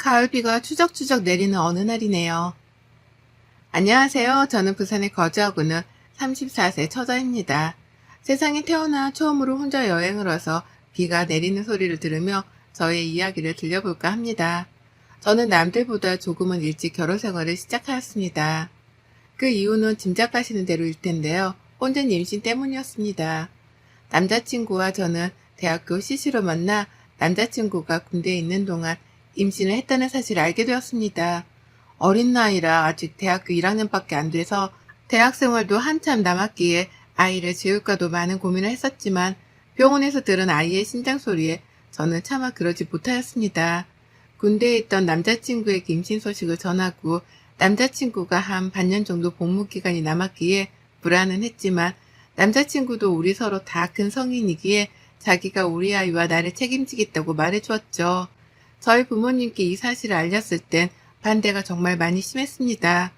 가을비가 추적추적 내리는 어느 날이네요. 안녕하세요. 저는 부산에 거주하고 있는 34세 처자입니다. 세상에 태어나 처음으로 혼자 여행을 와서 비가 내리는 소리를 들으며 저의 이야기를 들려볼까 합니다. 저는 남들보다 조금은 일찍 결혼 생활을 시작하였습니다. 그 이유는 짐작하시는 대로일 텐데요. 혼전 임신 때문이었습니다. 남자친구와 저는 대학교 CC로 만나 남자친구가 군대에 있는 동안 임신을 했다는 사실을 알게 되었습니다. 어린 나이라 아직 대학교 1학년밖에 안 돼서 대학 생활도 한참 남았기에 아이를 지울까도 많은 고민을 했었지만 병원에서 들은 아이의 심장 소리에 저는 차마 그러지 못하였습니다. 군대에 있던 남자친구에게 임신 소식을 전하고 남자친구가 한 반년 정도 복무 기간이 남았기에 불안은 했지만 남자친구도 우리 서로 다 큰 성인이기에 자기가 우리 아이와 나를 책임지겠다고 말해주었죠. 저희 부모님께 이 사실을 알렸을 땐 반대가 정말 많이 심했습니다.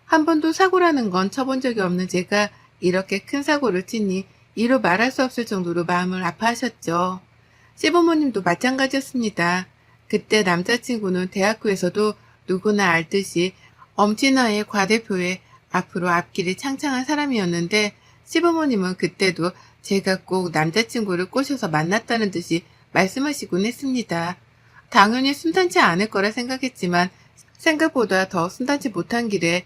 한 번도 사고라는 건 쳐본 적이 없는 제가 이렇게 큰 사고를 치니 이루 말할 수 없을 정도로 마음을 아파하셨죠. 시부모님도 마찬가지였습니다. 그때 남자친구는 대학교에서도 누구나 알듯이 엄친아의 과대표에 앞으로 앞길이 창창한 사람이었는데 시부모님은 그때도 제가 꼭 남자친구를 꼬셔서 만났다는 듯이 말씀하시곤 했습니다. 당연히 순탄치 않을 거라 생각했지만 생각보다 더 순탄치 못한 길에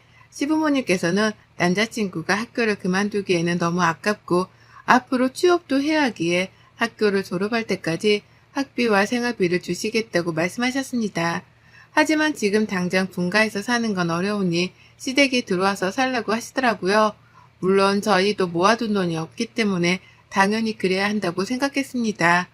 시부모님께서는 남자친구가 학교를 그만두기에는 너무 아깝고 앞으로 취업도 해야 하기에 학교를 졸업할 때까지 학비와 생활비를 주시겠다고 말씀하셨습니다. 하지만 지금 당장 분가해서 사는 건 어려우니 시댁에 들어와서 살라고 하시더라고요. 물론 저희도 모아둔 돈이 없기 때문에 당연히 그래야 한다고 생각했습니다.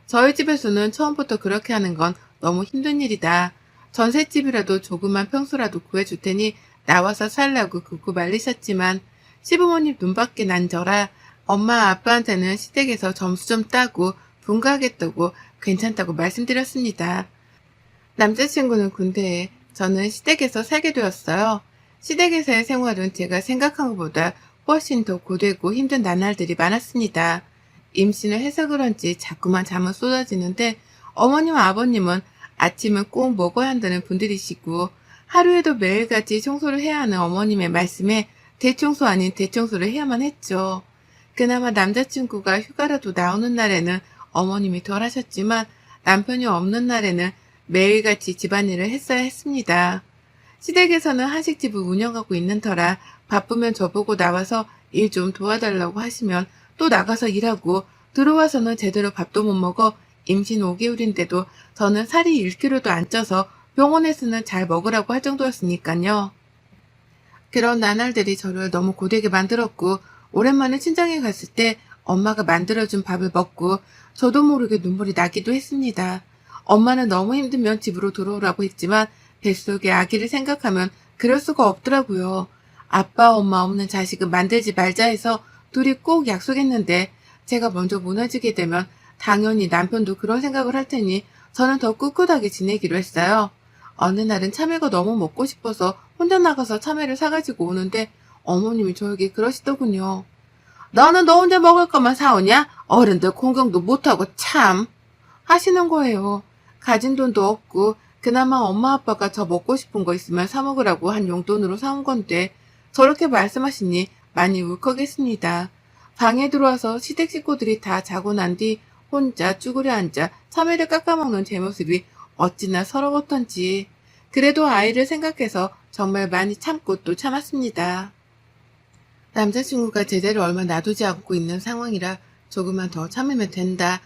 저희 집에서는 처음부터 그렇게 하는 건 너무 힘든 일이다. 전셋집이라도 조그만 평수라도 구해줄 테니 나와서 살라고 굽고 말리셨지만 시부모님 눈밖에 난 저라 엄마 아빠한테는 시댁에서 점수 좀 따고 분가하겠다고 괜찮다고 말씀드렸습니다. 남자친구는 군대에 저는 시댁에서 살게 되었어요. 시댁에서의 생활은 제가 생각한 것보다 훨씬 더 고되고 힘든 나날들이 많았습니다. 임신을 해서 그런지 자꾸만 잠은 쏟아지는데 어머니와 아버님은 아침은 꼭 먹어야 한다는 분들이시고 하루에도 매일같이 청소를 해야 하는 어머님의 말씀에 대청소 아닌 대청소를 해야만 했죠. 그나마 남자친구가 휴가라도 나오는 날에는 어머님이 덜 하셨지만 남편이 없는 날에는 매일같이 집안일을 했어야 했습니다. 시댁에서는 한식집을 운영하고 있는 터라 바쁘면 저보고 나와서 일 좀 도와달라고 하시면 또 나가서 일하고 들어와서는 제대로 밥도 못 먹어 임신 5개월인데도 저는 살이 1kg도 안 쪄서 병원에서는 잘 먹으라고 할 정도였으니까요. 그런 나날들이 저를 너무 고되게 만들었고 오랜만에 친정에 갔을 때 엄마가 만들어준 밥을 먹고 저도 모르게 눈물이 나기도 했습니다. 엄마는 너무 힘들면 집으로 들어오라고 했지만 뱃속에 아기를 생각하면 그럴 수가 없더라고요. 아빠 엄마 없는 자식은 만들지 말자 해서 둘이 꼭 약속했는데 제가 먼저 무너지게 되면 당연히 남편도 그런 생각을 할 테니 저는 더 꿋꿋하게 지내기로 했어요. 어느 날은 참외가 너무 먹고 싶어서 혼자 나가서 참외를 사가지고 오는데 어머님이 저에게 그러시더군요. 너는 너 혼자 먹을 것만 사오냐? 어른들 공경도 못하고 참 하시는 거예요. 가진 돈도 없고 그나마 엄마 아빠가 저 먹고 싶은 거 있으면 사 먹으라고 한 용돈으로 사온 건데 저렇게 말씀하시니 많이 울컥했습니다. 방에 들어와서 시댁 식구들이 다 자고 난 뒤 혼자 쭈그려 앉아 참외를 깎아먹는 제 모습이 어찌나 서러웠던지 그래도 아이를 생각해서 정말 많이 참고 또 참았습니다. 남자친구가 제대로 얼마 놔두지 않고 있는 상황이라 조금만 더 참으면 된다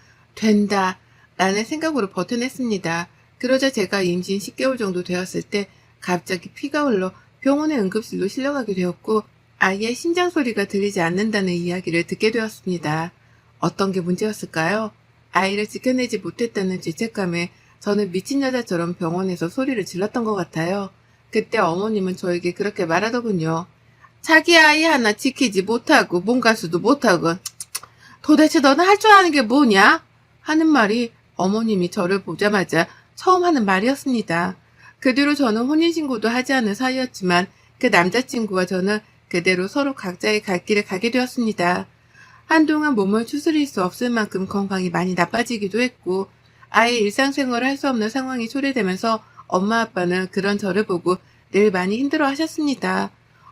라는 생각으로 버텨냈습니다. 그러자 제가 임신 10개월 정도 되었을 때 갑자기 피가 흘러 병원의 응급실로 실려가게 되었고 아이의 심장 소리가 들리지 않는다는 이야기를 듣게 되었습니다. 어떤 게 문제였을까요? 아이를 지켜내지 못했다는 죄책감에 저는 미친 여자처럼 병원에서 소리를 질렀던 것 같아요. 그때 어머님은 저에게 그렇게 말하더군요. 자기 아이 하나 지키지 못하고 몸가수도 못하고 도대체 너는 할 줄 아는 게 뭐냐? 하는 말이 어머님이 저를 보자마자 처음 하는 말이었습니다. 그 뒤로 저는 혼인신고도 하지 않은 사이였지만 그 남자친구와 저는 그대로 서로 각자의 갈 길을 가게 되었습니다. 한동안 몸을 추스릴 수 없을 만큼 건강이 많이 나빠지기도 했고 아예 일상생활을 할 수 없는 상황이 초래되면서 엄마 아빠는 그런 저를 보고 늘 많이 힘들어 하셨습니다.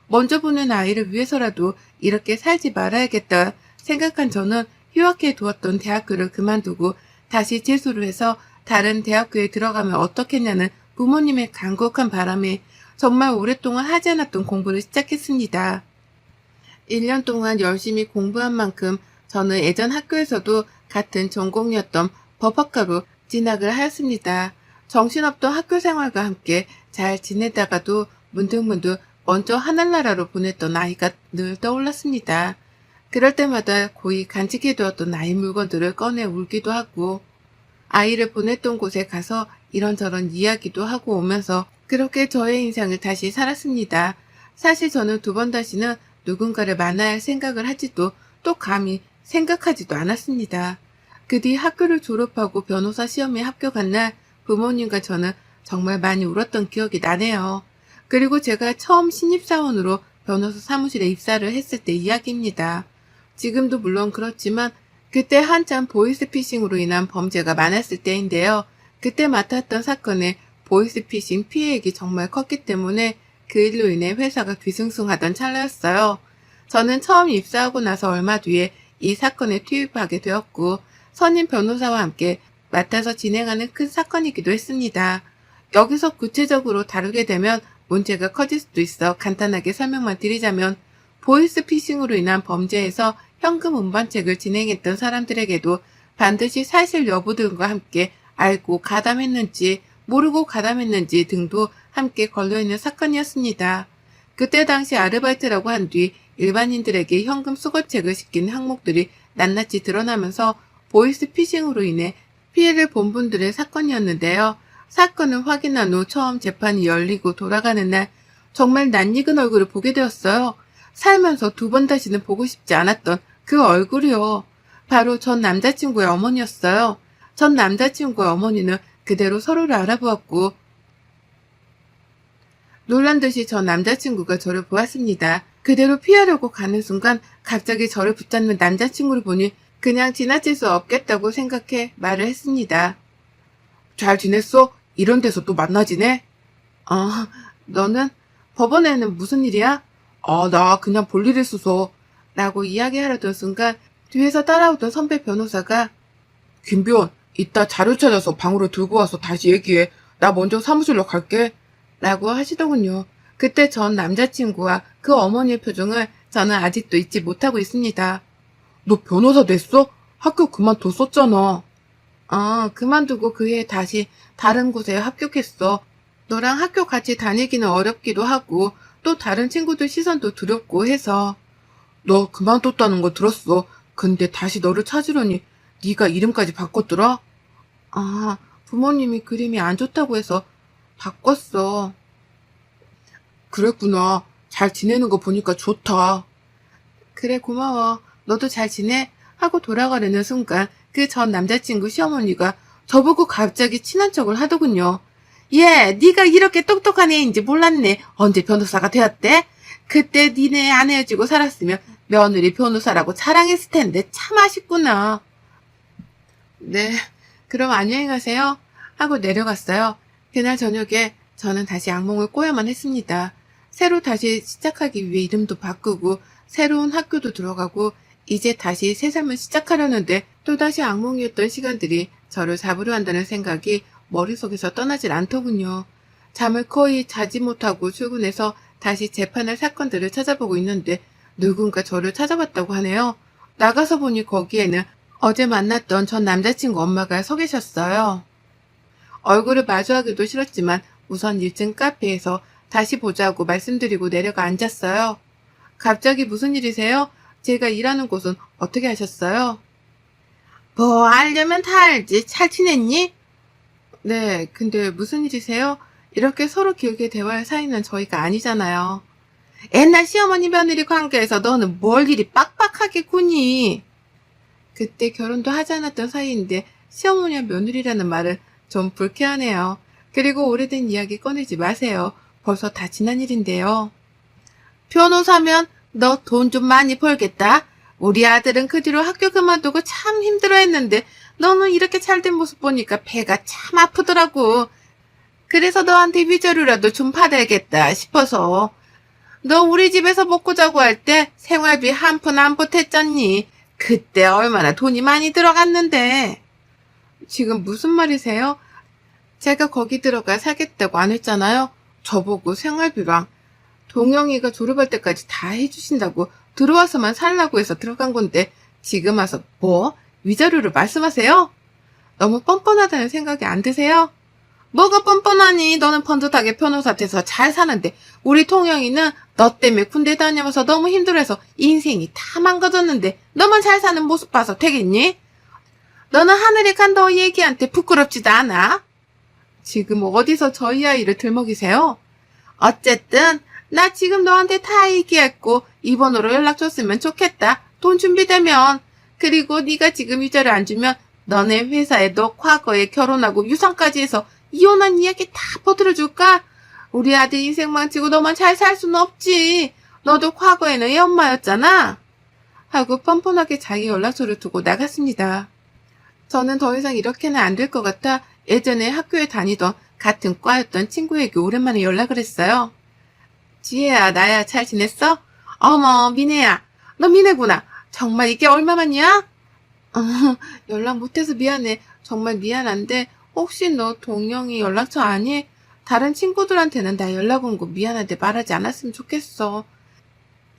먼저 보는 아이를 위해서라도 이렇게 살지 말아야겠다 생각한 저는 휴학해 두었던 대학교를 그만두고 다시 재수를 해서 다른 대학교에 들어가면 어떻겠냐는 부모님의 간곡한 바람에 정말 오랫동안 하지 않았던 공부를 시작했습니다. 1년 동안 열심히 공부한 만큼 저는 예전 학교에서도 같은 전공이었던 법학과로 진학을 하였습니다. 정신없던 학교 생활과 함께 잘 지내다가도 문득문득 먼저 하늘나라로 보냈던 아이가 늘 떠올랐습니다. 그럴 때마다 고이 간직해두었던 나의 물건들을 꺼내 울기도 하고 아이를 보냈던 곳에 가서 이런저런 이야기도 하고 오면서 그렇게 저의 인생을 다시 살았습니다. 사실 저는 두 번 다시는 누군가를 만나야 할 생각을 하지도 또 감히 생각하지도 않았습니다. 그 뒤 학교를 졸업하고 변호사 시험에 합격한 날 부모님과 저는 정말 많이 울었던 기억이 나네요. 그리고 제가 처음 신입사원으로 변호사 사무실에 입사를 했을 때 이야기입니다. 지금도 물론 그렇지만 그때 한참 보이스피싱으로 인한 범죄가 많았을 때인데요. 그때 맡았던 사건의 보이스피싱 피해액이 정말 컸기 때문에 그 일로 인해 회사가 뒤숭숭하던 찰나였어요. 저는 처음 입사하고 나서 얼마 뒤에 이 사건에 투입하게 되었고 선임 변호사와 함께 맡아서 진행하는 큰 사건이기도 했습니다. 여기서 구체적으로 다루게 되면 문제가 커질 수도 있어 간단하게 설명만 드리자면 보이스피싱으로 인한 범죄에서 현금 운반책을 진행했던 사람들에게도 반드시 사실 여부들과 함께 알고 가담했는지 모르고 가담했는지 등도 함께 걸려있는 사건이었습니다. 그때 당시 아르바이트라고 한 뒤 일반인들에게 현금 수거책을 시킨 항목들이 낱낱이 드러나면서 보이스피싱으로 인해 피해를 본 분들의 사건이었는데요. 사건을 확인한 후 처음 재판이 열리고 돌아가는 날 정말 낯익은 얼굴을 보게 되었어요. 살면서 두 번 다시는 보고 싶지 않았던 그 얼굴이요. 바로 전 남자친구의 어머니였어요. 전 남자친구의 어머니는 그대로 서로를 알아보았고 놀란 듯이 전 남자친구가 저를 보았습니다. 그대로 피하려고 가는 순간 갑자기 저를 붙잡는 남자친구를 보니 그냥 지나칠 수 없겠다고 생각해 말을 했습니다. 잘 지냈어? 이런 데서 또 만나지네? 너는? 법원에는 무슨 일이야? 나 그냥 볼 일 있어서. 라고 이야기하려던 순간 뒤에서 따라오던 선배 변호사가 김비원, 이따 자료 찾아서 방으로 들고 와서 다시 얘기해. 나 먼저 사무실로 갈게. 라고 하시더군요. 그때 전 남자친구와 그 어머니의 표정을 저는 아직도 잊지 못하고 있습니다. 너 변호사 됐어? 학교 그만뒀었잖아. 그만두고 그 해에 다시 다른 곳에 합격했어. 너랑 학교 같이 다니기는 어렵기도 하고 또 다른 친구들 시선도 두렵고 해서. 너 그만뒀다는 거 들었어. 근데 다시 너를 찾으려니 네가 이름까지 바꿨더라? 부모님이 그림이 안 좋다고 해서 바꿨어. 그랬구나. 잘 지내는 거 보니까 좋다. 그래 고마워. 너도 잘 지내? 하고 돌아가려는 순간 그 전 남자친구 시어머니가 저보고 갑자기 친한 척을 하더군요. 얘, 네가 이렇게 똑똑한 애인지 몰랐네. 언제 변호사가 되었대? 그때 니네 안 헤어지고 살았으면 며느리 변호사라고 자랑했을 텐데 참 아쉽구나. 네, 그럼 안녕히 가세요. 하고 내려갔어요. 그날 저녁에 저는 다시 악몽을 꿔야만 했습니다. 새로 다시 시작하기 위해 이름도 바꾸고 새로운 학교도 들어가고 이제 다시 새 삶을 시작하려는데 또다시 악몽이었던 시간들이 저를 잡으려 한다는 생각이 머릿속에서 떠나질 않더군요. 잠을 거의 자지 못하고 출근해서 다시 재판할 사건들을 찾아보고 있는데 누군가 저를 찾아봤다고 하네요. 나가서 보니 거기에는 어제 만났던 전 남자친구 엄마가 서 계셨어요. 얼굴을 마주하기도 싫었지만 우선 1층 카페에서 다시 보자고 말씀드리고 내려가 앉았어요. 갑자기 무슨 일이세요? 제가 일하는 곳은 어떻게 하셨어요? 뭐 알려면 다 알지. 잘 지냈니? 네, 근데 무슨 일이세요? 이렇게 서로 길게 대화할 사이는 저희가 아니잖아요. 옛날 시어머니 며느리 관계에서 너는 뭘 이리 빡빡하게 구니? 그때 결혼도 하지 않았던 사이인데 시어머니와 며느리라는 말은 좀 불쾌하네요. 그리고 오래된 이야기 꺼내지 마세요. 벌써 다 지난 일인데요. 변호사면 너 돈 좀 많이 벌겠다. 우리 아들은 그 뒤로 학교 그만두고 참 힘들어했는데 너는 이렇게 잘된 모습 보니까 배가 참 아프더라고. 그래서 너한테 위자료라도 좀 받아야겠다 싶어서. 너 우리 집에서 먹고 자고 할 때 생활비 한 푼 안 보탰잖니. 그때 얼마나 돈이 많이 들어갔는데. 지금 무슨 말이세요? 제가 거기 들어가 살겠다고 안 했잖아요. 저보고 생활비랑 동영이가 졸업할 때까지 다 해주신다고 들어와서만 살라고 해서 들어간 건데 지금 와서 뭐? 위자료를 말씀하세요? 너무 뻔뻔하다는 생각이 안 드세요? 뭐가 뻔뻔하니? 너는 번듯하게 변호사 돼서 잘 사는데 우리 통영이는 너 때문에 군대 다녀와서 너무 힘들어해서 인생이 다 망가졌는데 너만 잘 사는 모습 봐서 되겠니? 너는 하늘에 간 너 얘기한테 부끄럽지도 않아? 지금 어디서 저희 아이를 들먹이세요? 어쨌든 나 지금 너한테 다 얘기했고 이번호로 연락 줬으면 좋겠다. 돈 준비되면. 그리고 네가 지금 위자료 안 주면 너네 회사에 너 과거에 결혼하고 유산까지 해서 이혼한 이야기 다 퍼뜨려줄까? 우리 아들 인생 망치고 너만 잘 살 수는 없지. 너도 과거에는 애 엄마였잖아. 하고 뻔뻔하게 자기 연락처를 두고 나갔습니다. 저는 더 이상 이렇게는 안 될 것 같아 예전에 학교에 다니던 같은 과였던 친구에게 오랜만에 연락을 했어요. 지혜야, 나야, 잘 지냈어? 어머, 미네야. 너 미네구나. 정말 이게 얼마만이야? 연락 못해서 미안해. 정말 미안한데 혹시 너 동영이 연락처 아니? 다른 친구들한테는 나 연락 온 거 미안한데 말하지 않았으면 좋겠어.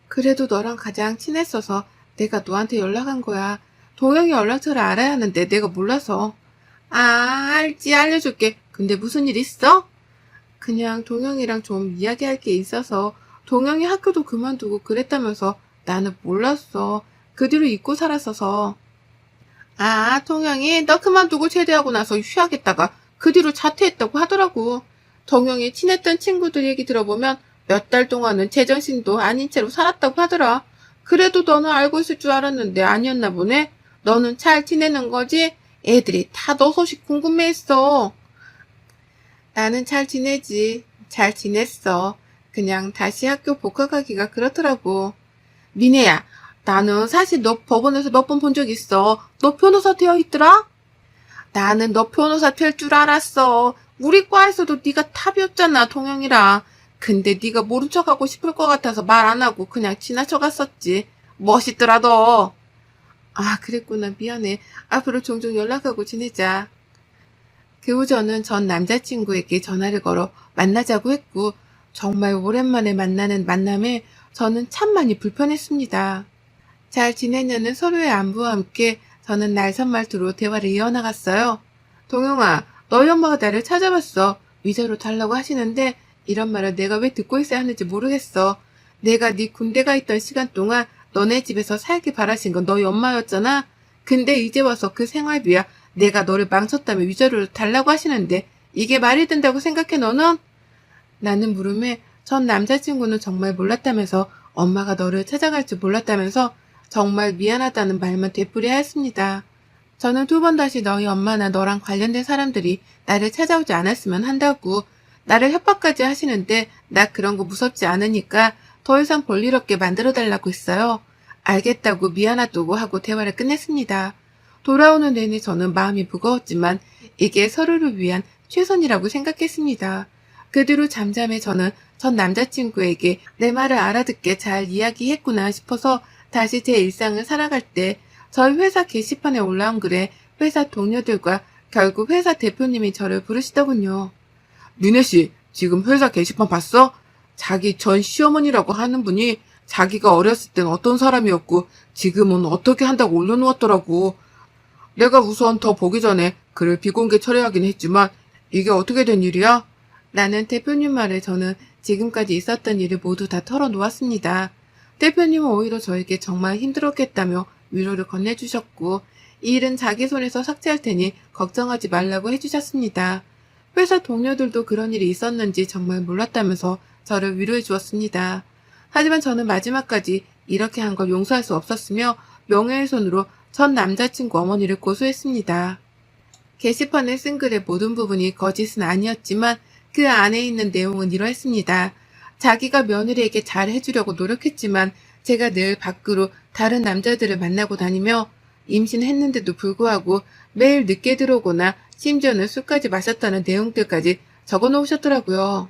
그래도 너랑 가장 친했어서 내가 너한테 연락한 거야. 동영이 연락처를 알아야 하는데 내가 몰라서. 알지, 알려줄게. 근데 무슨 일 있어? 그냥 동영이랑 좀 이야기할 게 있어서. 동영이 학교도 그만두고 그랬다면서 나는 몰랐어. 그 뒤로 잊고 살았어서. 동영이 너 그만두고 제대하고 나서 휴학했다가 그 뒤로 자퇴했다고 하더라고. 동영이 친했던 친구들 얘기 들어보면 몇 달 동안은 제정신도 아닌 채로 살았다고 하더라. 그래도 너는 알고 있을 줄 알았는데 아니었나 보네. 너는 잘 지내는 거지? 애들이 다 너 소식 궁금해했어. 나는 잘 지내지. 잘 지냈어. 그냥 다시 학교 복학하기가 그렇더라고. 미네야, 나는 사실 너 법원에서 몇 번 본 적 있어. 너 변호사 되어 있더라? 나는 너 변호사 될 줄 알았어. 우리 과에서도 네가 탑이었잖아, 동영이랑. 근데 네가 모른 척하고 싶을 것 같아서 말 안 하고 그냥 지나쳐 갔었지. 멋있더라, 너. 그랬구나. 미안해. 앞으로 종종 연락하고 지내자. 그 후 저는 전 남자친구에게 전화를 걸어 만나자고 했고 정말 오랜만에 만나는 만남에 저는 참 많이 불편했습니다. 잘 지내냐는 서로의 안부와 함께 저는 날선 말투로 대화를 이어나갔어요. 동영아, 너희 엄마가 나를 찾아봤어. 위자료 달라고 하시는데 이런 말을 내가 왜 듣고 있어야 하는지 모르겠어. 내가 네 군대 가 있던 시간 동안 너네 집에서 살길 바라신 건 너희 엄마였잖아. 근데 이제 와서 그 생활비야 내가 너를 망쳤다며 위자료를 달라고 하시는데 이게 말이 된다고 생각해 너는? 나는 물음에 전 남자친구는 정말 몰랐다면서 엄마가 너를 찾아갈 줄 몰랐다면서 정말 미안하다는 말만 되풀이하였습니다. 저는 두 번 다시 너희 엄마나 너랑 관련된 사람들이 나를 찾아오지 않았으면 한다고 나를 협박까지 하시는데 나 그런 거 무섭지 않으니까 더 이상 볼일 없게 만들어달라고 했어요. 알겠다고 미안하다고 하고 대화를 끝냈습니다. 돌아오는 내내 저는 마음이 무거웠지만 이게 서로를 위한 최선이라고 생각했습니다. 그 뒤로 잠잠해 전 남자친구에게 내 말을 알아듣게 잘 이야기했구나 싶어서 다시 제 일상을 살아갈 때 저희 회사 게시판에 올라온 글에 회사 동료들과 결국 회사 대표님이 저를 부르시더군요. 미네씨, 지금 회사 게시판 봤어? 자기 전 시어머니라고 하는 분이 자기가 어렸을 땐 어떤 사람이었고 지금은 어떻게 한다고 올려놓았더라고. 내가 우선 더 보기 전에 글을 비공개 처리하긴 했지만 이게 어떻게 된 일이야? 라는 대표님 말에 저는 지금까지 있었던 일을 모두 다 털어놓았습니다. 대표님은 오히려 저에게 정말 힘들었겠다며 위로를 건네주셨고 이 일은 자기 손에서 삭제할 테니 걱정하지 말라고 해주셨습니다. 회사 동료들도 그런 일이 있었는지 정말 몰랐다면서 저를 위로해 주었습니다. 하지만 저는 마지막까지 이렇게 한 걸 용서할 수 없었으며 명예훼손으로 전 남자친구 어머니를 고소했습니다. 게시판에 쓴 글의 모든 부분이 거짓은 아니었지만 그 안에 있는 내용은 이러했습니다. 자기가 며느리에게 잘 해주려고 노력했지만 제가 늘 밖으로 다른 남자들을 만나고 다니며 임신했는데도 불구하고 매일 늦게 들어오거나 심지어는 술까지 마셨다는 내용들까지 적어 놓으셨더라고요.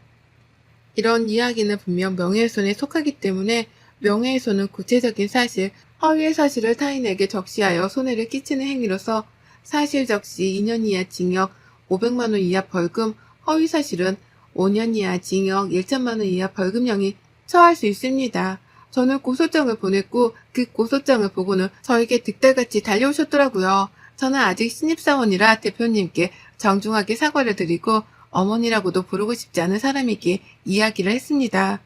이런 이야기는 분명 명예훼손에 속하기 때문에 명예훼손은 구체적인 사실, 허위의 사실을 타인에게 적시하여 손해를 끼치는 행위로서 사실 적시 2년 이하 징역 500만 원 이하 벌금, 허위 사실은 5년 이하 징역 1천만 원 이하 벌금형이 처할 수 있습니다. 저는 고소장을 보냈고 그 고소장을 보고는 저에게 득달같이 달려오셨더라고요. 저는 아직 신입사원이라 대표님께 정중하게 사과를 드리고 어머니라고도 부르고 싶지 않은 사람에게 이야기를 했습니다.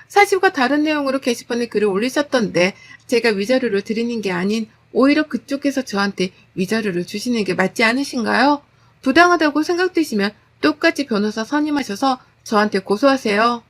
사실과 다른 내용으로 게시판에 글을 올리셨던데 제가 위자료를 드리는 게 아닌 오히려 그쪽에서 저한테 위자료를 주시는 게 맞지 않으신가요? 부당하다고 생각되시면 똑같이 변호사 선임하셔서 저한테 고소하세요.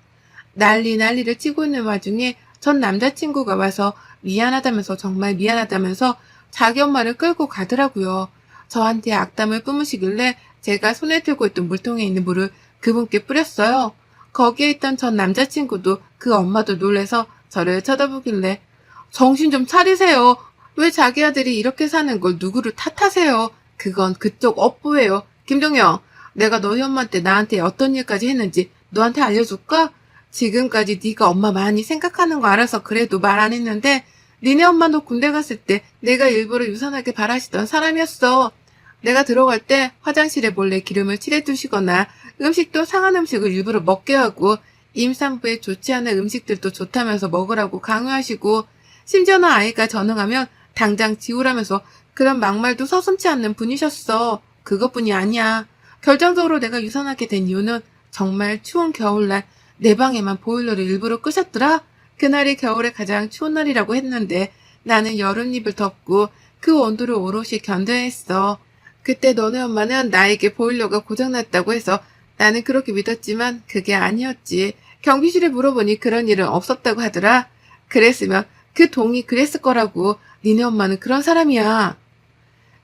난리를 치고 있는 와중에 전 남자친구가 와서 미안하다면서 정말 미안하다면서 자기 엄마를 끌고 가더라고요. 저한테 악담을 뿜으시길래 제가 손에 들고 있던 물통에 있는 물을 그분께 뿌렸어요. 거기에 있던 전 남자친구도 그 엄마도 놀래서 저를 쳐다보길래 정신 좀 차리세요. 왜 자기 아들이 이렇게 사는 걸 누구를 탓하세요. 그건 그쪽 업보예요. 김동영, 내가 너희 엄마한테 나한테 어떤 일까지 했는지 너한테 알려줄까? 지금까지 네가 엄마 많이 생각하는 거 알아서 그래도 말 안 했는데 니네 엄마도 군대 갔을 때 내가 일부러 유산하게 바라시던 사람이었어. 내가 들어갈 때 화장실에 몰래 기름을 칠해두시거나 음식도 상한 음식을 일부러 먹게 하고 임산부에 좋지 않은 음식들도 좋다면서 먹으라고 강요하시고 심지어는 아이가 전응하면 당장 지우라면서 그런 막말도 서슴지 않는 분이셨어. 그것뿐이 아니야. 결정적으로 내가 유산하게 된 이유는 정말 추운 겨울날 내 방에만 보일러를 일부러 끄셨더라. 그날이 겨울에 가장 추운 날이라고 했는데 나는 여름입을 덮고 그 온도를 오롯이 견뎌야 했어. 그때 너네 엄마는 나에게 보일러가 고장났다고 해서 나는 그렇게 믿었지만 그게 아니었지. 경비실에 물어보니 그런 일은 없었다고 하더라. 그랬으면 그 동이 그랬을 거라고. 니네 엄마는 그런 사람이야.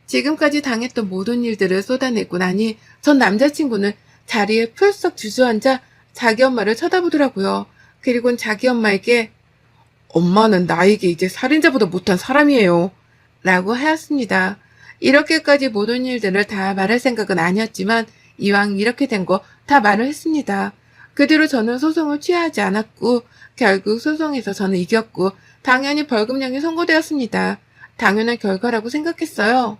지금까지 당했던 모든 일들을 쏟아내고 나니 전 남자친구는 자리에 풀썩 주저앉아 자기 엄마를 쳐다보더라고요. 그리고는 자기 엄마에게 엄마는 나에게 이제 살인자보다 못한 사람이에요. 라고 하였습니다. 이렇게까지 모든 일들을 다 말할 생각은 아니었지만 이왕 이렇게 된 거 다 말을 했습니다. 그 뒤로 저는 소송을 취하지 않았고 결국 소송에서 저는 이겼고 당연히 벌금형이 선고되었습니다. 당연한 결과라고 생각했어요.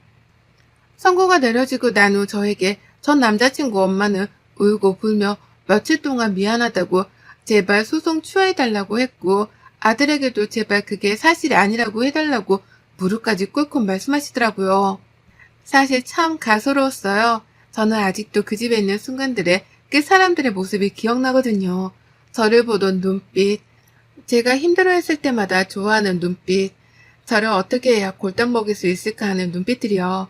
선고가 내려지고 난 후 저에게 전 남자친구 엄마는 울고 불며 며칠 동안 미안하다고 제발 소송 취하해달라고 했고 아들에게도 제발 그게 사실이 아니라고 해달라고 무릎까지 꿇고 말씀하시더라고요. 사실 참 가소로웠어요. 저는 아직도 그 집에 있는 순간들에 그 사람들의 모습이 기억나거든요. 저를 보던 눈빛, 제가 힘들어했을 때마다 좋아하는 눈빛, 저를 어떻게 해야 골당 먹일 수 있을까 하는 눈빛들이요.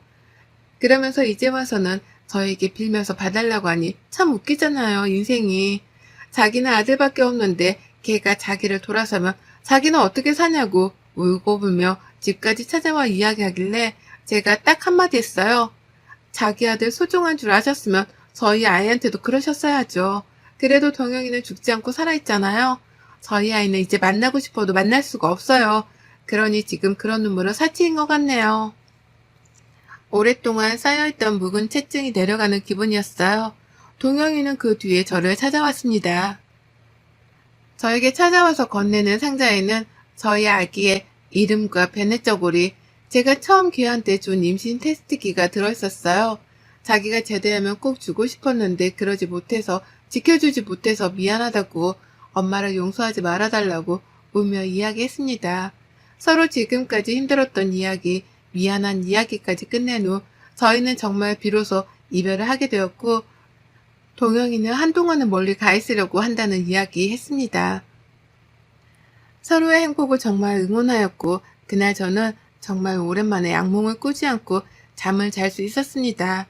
그러면서 이제 와서는 저에게 빌면서 봐달라고 하니 참 웃기잖아요, 인생이. 자기는 아들밖에 없는데 걔가 자기를 돌아서면 자기는 어떻게 사냐고 울고 불며 집까지 찾아와 이야기하길래 제가 딱 한마디 했어요. 자기 아들 소중한 줄 아셨으면 저희 아이한테도 그러셨어야죠. 그래도 동영이는 죽지 않고 살아있잖아요. 저희 아이는 이제 만나고 싶어도 만날 수가 없어요. 그러니 지금 그런 눈물은 사치인 것 같네요. 오랫동안 쌓여있던 묵은 채증이 내려가는 기분이었어요. 동영이는 그 뒤에 저를 찾아왔습니다. 저에게 찾아와서 건네는 상자에는 저희 아기의 이름과 베네저고리, 제가 처음 걔한테 준 임신 테스트기가 들어있었어요. 자기가 제대하면 꼭 주고 싶었는데 그러지 못해서 지켜주지 못해서 미안하다고 엄마를 용서하지 말아달라고 울며 이야기했습니다. 서로 지금까지 힘들었던 이야기, 미안한 이야기까지 끝낸 후 저희는 정말 비로소 이별을 하게 되었고 동영이는 한동안은 멀리 가 있으려고 한다는 이야기 했습니다. 서로의 행복을 정말 응원하였고 그날 저는 정말 오랜만에 악몽을 꾸지 않고 잠을 잘 수 있었습니다.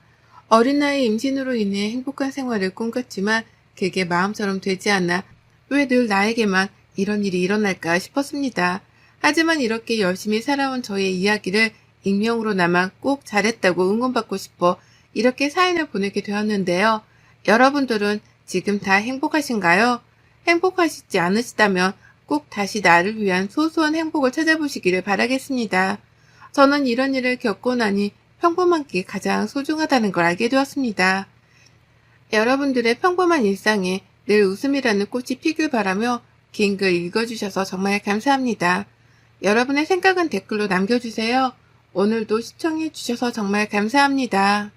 어린 나이 임신으로 인해 행복한 생활을 꿈꿨지만 그게 마음처럼 되지 않아 왜 늘 나에게만 이런 일이 일어날까 싶었습니다. 하지만 이렇게 열심히 살아온 저의 이야기를 익명으로나마 꼭 잘했다고 응원받고 싶어 이렇게 사연을 보내게 되었는데요. 여러분들은 지금 다 행복하신가요? 행복하시지 않으시다면 꼭 다시 나를 위한 소소한 행복을 찾아보시기를 바라겠습니다. 저는 이런 일을 겪고 나니 평범한 게 가장 소중하다는 걸 알게 되었습니다. 여러분들의 평범한 일상에 늘 웃음이라는 꽃이 피길 바라며 긴 글 읽어주셔서 정말 감사합니다. 여러분의 생각은 댓글로 남겨주세요. 오늘도 시청해주셔서 정말 감사합니다.